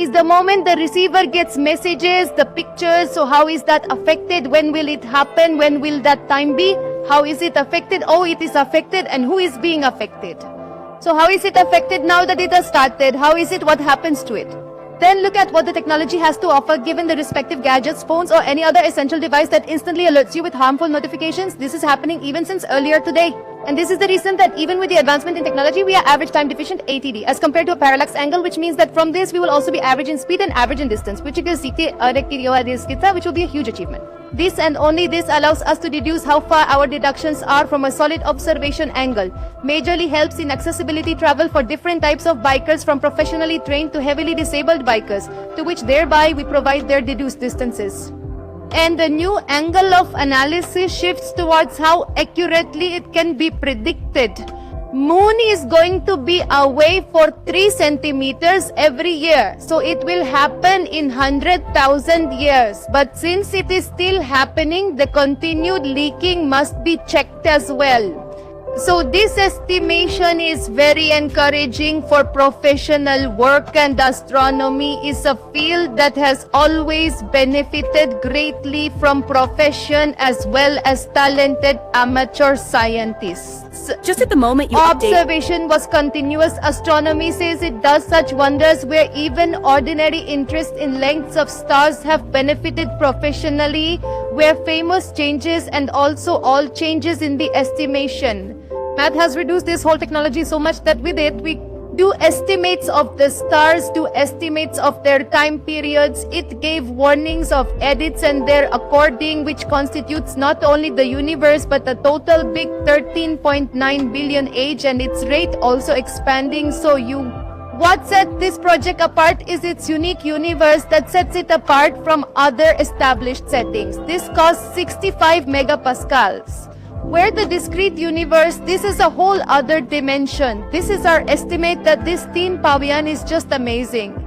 is the moment the receiver gets messages, the pictures. So how is that affected? When will it happen? When will that time be? How is it affected? Oh, it is affected, and who is being affected? So how is it affected now that it has started? How is it? What happens to it? Then look at what the technology has to offer given the respective gadgets, phones, or any other essential device that instantly alerts you with harmful notifications. This is happening even since earlier today. And this is the reason that even with the advancement in technology, we are average time deficient ATD as compared to a parallax angle, which means that from this we will also be average in speed and average in distance, which will be a huge achievement. This and only this allows us to deduce how far our deductions are from a solid observation angle. Majorly helps in accessibility travel for different types of bikers, from professionally trained to heavily disabled bikers, to which thereby we provide their deduced distances. And the new angle of analysis shifts towards how accurately it can be predicted. Moon is going to be away for 3 centimeters every year. So it will happen in 100,000 years. But since it is still happening, the continued leaking must be checked as well. So this estimation is very encouraging for professional work, and astronomy is a field that has always benefited greatly from profession as well as talented amateur scientists. Just at the moment you update... Observation was continuous. Astronomy says it does such wonders where even ordinary interest in lengths of stars have benefited professionally, where famous changes and also all changes in the estimation. Math has reduced this whole technology so much that with it we do estimates of the stars, do estimates of their time periods. It gave warnings of edits and their according, which constitutes not only the universe but the total big 13.9 billion age, and its rate also expanding. So what set this project apart is its unique universe that sets it apart from other established settings. This costs 65 megapascals. Where the discrete universe, this is a whole other dimension. This is our estimate that this Teen Pawian is just amazing.